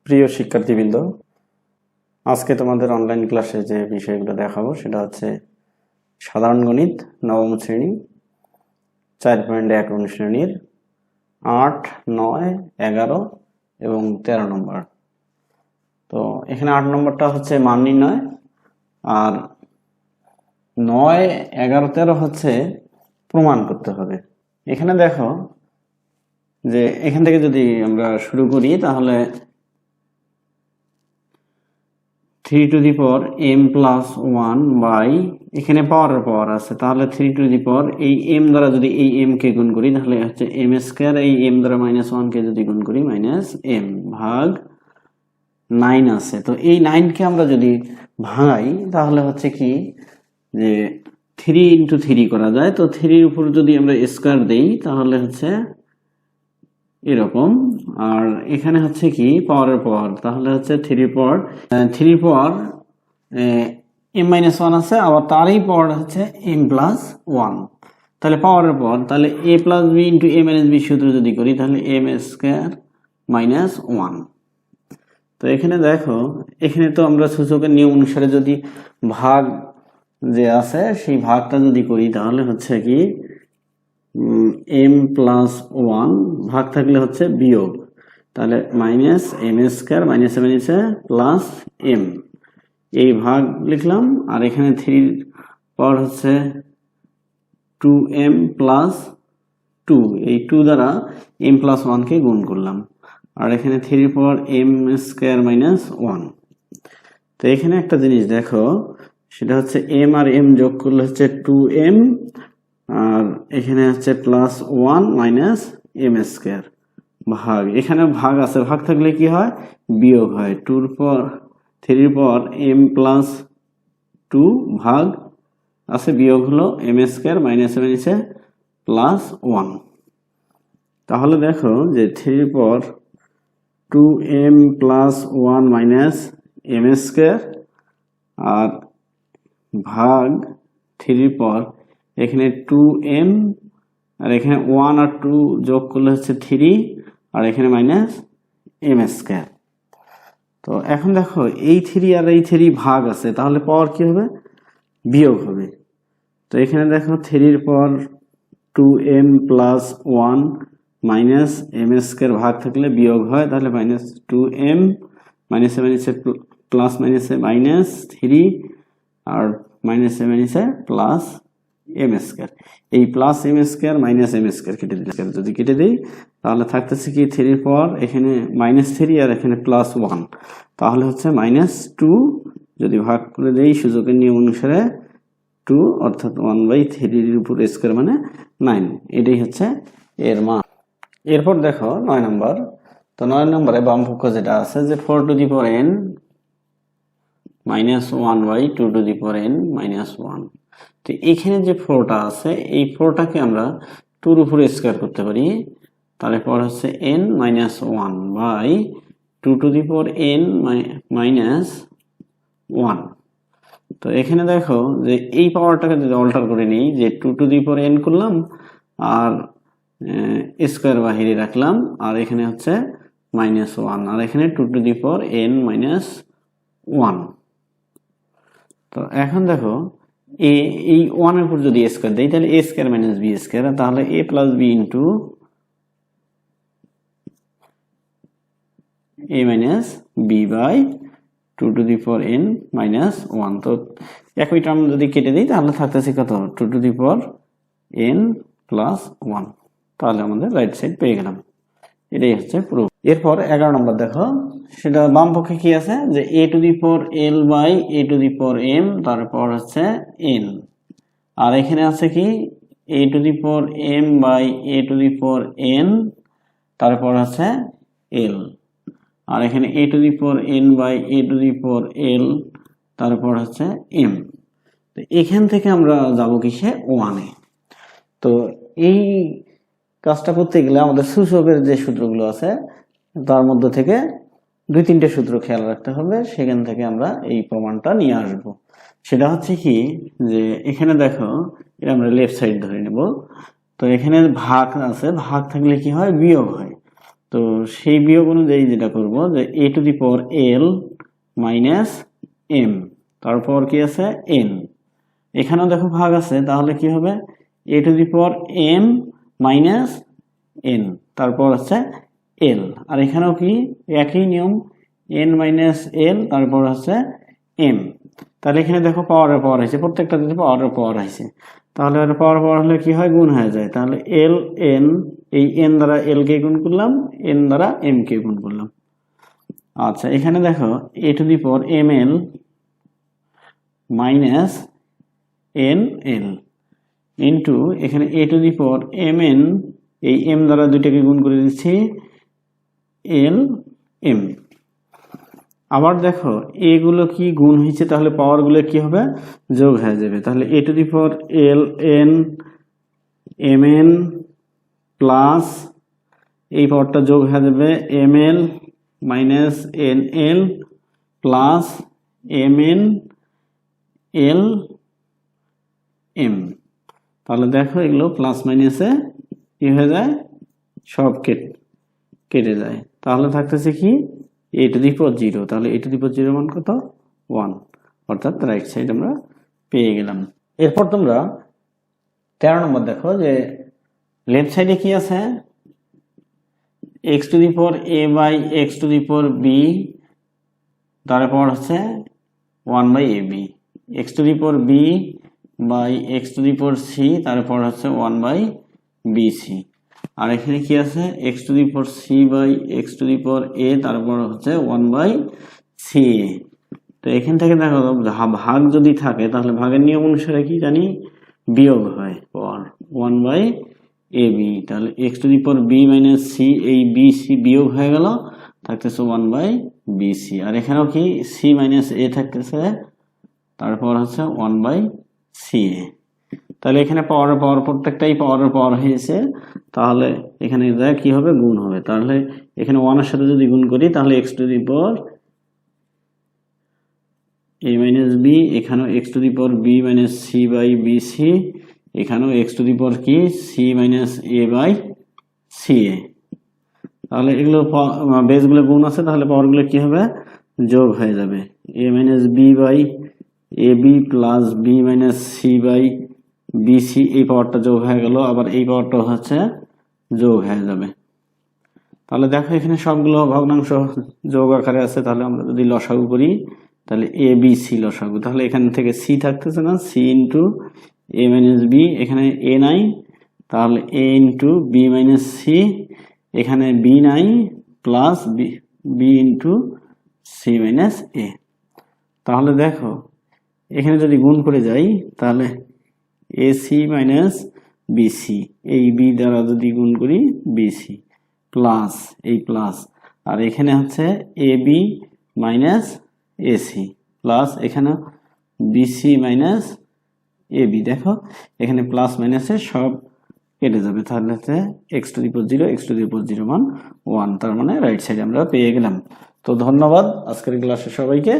প্রিয় শিক্ষার্থীবৃন্দ, আজকে তোমাদের অনলাইন ক্লাসে যে বিষয়গুলো দেখাবো সেটা হচ্ছে সাধারণ গণিত নবম শ্রেণী 4.1 অনুশ্রেণীর 8, 9, 11 এবং 13 নম্বর। তো এখানে 8 নম্বরটা হচ্ছে মান নির্ণয়, আর 9, 11, 13 হচ্ছে প্রমাণ করতে হবে। এখানে দেখো যে এখান থেকে যদি আমরা শুরু করি তাহলে 3 to the power m plus 1 by এখানে পাওয়ার আছে, তাহলে 3 to the power এই m দ্বারা যদি এই m কে গুণ করি তাহলে হচ্ছে m স্কয়ার, এই m দ্বারা -1 কে যদি গুণ করি -m ভাগ 9 আছে। তো এই 9 কে আমরা যদি ভাঙাই তাহলে হচ্ছে কি যে 3 into 3 করা যায়। তো 3 এর উপর যদি আমরা স্কয়ার দেই তাহলে হচ্ছে এরকম, আর এখানে হচ্ছে কি পাওয়ারের পাওয়ার, তাহলে হচ্ছে 3 পাওয়ার m-1 আছে, আবার তারই পাওয়ার হচ্ছে m+1, তাহলে পাওয়ারের পাওয়ার, তাহলে a + b * a - b সূত্র যদি করি তাহলে m² - 1। তো এখানে দেখো, এখানে তো আমরা সূচকের নিয়ম অনুসারে যদি ভাগ যে আছে সেই ভাগটা যদি করি তাহলে হচ্ছে কি m+1 ভাগ থাকলে হচ্ছে বিয়োগ, তাহলে -m² - m এই ভাগ লিখলাম, আর এখানে 3 পাওয়ার হচ্ছে 2m + 2, এই 2 দ্বারা m+1 কে গুণ করলাম, আর এখানে 3 পাওয়ার m² - 1। তো এখানে একটা জিনিস দেখো, সেটা হচ্ছে m আর m যোগ করলে হচ্ছে 2m, আর এখানে হচ্ছে +1 - m² ভাগ, এখানে ভাগ আছে, ভাগ থাকলে কি হয় বিয়োগ হয়, 3 পাওয়ার m+2 ভাগ আছে বিয়োগ হলো m² - m তাহলে দেখো যে 3 পাওয়ার 2m + 1 - m² আর ভাগ 3 পাওয়ার এখানে 2m, আর এখানে 1 আর 2 যোগ করলে হচ্ছে 3, আর এখানে -m²। তো এখন দেখো এই 3 আর এই 3 ভাগ আছে, তাহলে পাওয়ার কি হবে বিয়োগ হবে। তো এখানে দেখো 3 এর পাওয়ার 2m + 1 -m² ভাগ থাকলে বিয়োগ হয়, তাহলে -2m -3 আর -m² এই +m² কেটে দিলে, যদি কেটে দেই তাহলে থাকতেছে কি 3 পাওয়ার এখানে -3 আর এখানে +1, তাহলে হচ্ছে -2 যদি ভাগ করে দেই সূচকের নিয়ম অনুসারে 2, অর্থাৎ 1/3 এর উপর স্কয়ার মানে 9, এটাই হচ্ছে এর মান। এরপর দেখো 9 নম্বর। তো 9 নম্বরে বাম পক্ষ যেটা আছে যে 4 to the power n - 1/2 to the power n - 1। তো এখানে যে 4টা আছে এই 4টাকে আমরা 2 এর উপর স্কয়ার করতে পারি, তাহলে পর হচ্ছে n - 1/2 to the power n - 1। তো এখানে দেখো যে এই পাওয়ারটাকে যদি অল্টার করে নিই, যে 2 to the power n করলাম আর স্কয়ার বাহিরে রাখলাম, আর এখানে হচ্ছে -1, আর এখানে 2 to the power n - 1। তো এখন দেখো এই 1 এর উপর যদি স্কয়ার দেই তাহলে a² - b², তাহলে a + b * a - b/2 to the power n - 1। তো একই টার্ম যদি কেটে দিই তাহলে থাকতেছে কত 2 to the power n + 1, তাহলে আমাদের রাইট সাইড পেয়ে গেলাম। এটাই হচ্ছে প্রুফ। এরপর 11 নম্বর দেখো, সেটা বাম পক্ষে কি আছে যে a to the power l/a to the power m, তারপর হচ্ছে n, আর এখানে আছে কি a to the power m/a to the power n, তারপর হচ্ছে l, আর এখানে a to the power n/a to the power l, তারপর হচ্ছে m। তো এখান থেকে আমরা যাব কিসে 1 এ। তো এই কাজটা করতে গেলে আমাদের সূচকের যে সূত্রগুলো আছে তার মধ্যে থেকে 2-3টে সূত্র খেয়াল রাখতে হবে, সেখান থেকে আমরা এই প্রমাণটা নিয়ে আসব। সেটা হচ্ছে কি যে এখানে দেখো এটা আমরা লেফট সাইড ধরে নেব। তো এখানে ভাগ আছে, ভাগ থাকলে কি হয় বিয়োগ হয়, তো সেই বিয়োগ অনুযায়ী যেটা করব যে a to the power l minus m, তারপর কি আছে n, এখানেও দেখো ভাগ আছে, তাহলে কি হবে a to the power m minus n, তারপর আছে l, আর এখানেও কি একই নিয়ম n মাইনাস l, তারপর আছে m। তাহলে এখানে দেখো পাওয়ারের পাওয়ার হয়েছে, প্রত্যেকটা যদি পাওয়ারের পাওয়ার হয়েছে, তাহলে পাওয়ার পাওয়ার হলে কি হয়, গুণ হয়ে যায়। তাহলে l n, এই n দ্বারা l কে গুণ করলাম, n দ্বারা m কে গুণ করলাম। আচ্ছা, এখানে দেখো a to the power ml minus nl into এখানে a to the power mn, এই m দ্বারা দুইটাকে গুণ করে দিচ্ছি l m। আবার দেখো এগুলো কি গুণ হয়েছে, তাহলে পাওয়ার গুলো কি হবে, যোগ হয়ে যাবে। তাহলে a to the power l n mn plus এই পাওয়ারটা যোগ হয়ে যাবে ml minus nl plus mn l m। তাহলে দেখো এগুলো প্লাস মাইনাসে কি হয়ে যায়, সব কেটে যায়। তাহলে থাকতেছে কি a টু দি পাওয়ার 0, তাহলে a টু দি পাওয়ার 0 মান কত 1, অর্থাৎ রাইট সাইড আমরা পেয়ে গেলাম। এরপর তোমরা 13 নম্বর দেখো যে লেফট সাইডে কি আছে, x to the power a by x to the power b, তারপর হচ্ছে 1 by ab, x to the power b by x to the power c, তারপর হচ্ছে 1 বাই bc। আর এখানে কি আছে, x to the power c by x to the power a, তারপর হচ্ছে 1 by ca। তো এখান থেকে দেখো ভাগ যদি থাকে তাহলে ভাগের নিয়ম অনুসারে কি জানি বিয়োগ হয় পাওয়ার 1 বাই ab, তাহলে x to the power b minus c, এই bc বিয়োগ হয়ে গেল, থাকতেছে 1 বাই bc। আর এখানেও কি c মাইনাস a থাকতেছে, তারপর হচ্ছে 1 বাই ca। তাহলে এখানে পাওয়ারের পাওয়ার প্রত্যেকটাই পাওয়ারের পাওয়ার হয়েছে, তাহলে এখানে কি হবে, গুণ হবে। তাহলে এখানে 1 এর সাথে যদি গুণ করি তাহলে x to the power a minus b, এখানেও x to the power b minus c by bc, এখানেও x টু দি পাওয়ার কি c minus a by ca। তাহলে এগুলো বেসগুলো গুণ আছে, তাহলে পাওয়ারগুলো কি হবে, যোগ হয়ে যাবে, a minus b by ab plus b minus c by bc, এই পাওয়ারটা যোগ হয়ে গেল, আবার এই পাওয়ারটা হচ্ছে যোগ হয়ে যাবে। তাহলে দেখো এখানে সবগুলো ভগ্নাংশ যোগ আকারে আছে, তাহলে আমরা যদি লসাগু করি তাহলে a b c লসাগু, তাহলে এখান থেকে c থাকতেছে না, c into a minus b, এখানে a নাই, তাহলে a into b minus c, এখানে b নাই, plus b into c minus a। তাহলে দেখো এখানে যদি গুণ করে যাই তাহলে ac মাইনাস bc, এই b দ্বারা যদি গুণ করি bc প্লাস এই প্লাস, আর এখানে হচ্ছে ab মাইনাস ac প্লাস এখানে bc মাইনাস ab। দেখো এখানে প্লাস মাইনাসে সব কেটে যাবে, তাহলে হচ্ছে x to the power 0, x to the পাওয়ার 0 মান 1, তার মানে রাইট সাইড আমরা পেয়ে গেলাম। তো ধন্যবাদ আজকের ক্লাসে সবাইকে।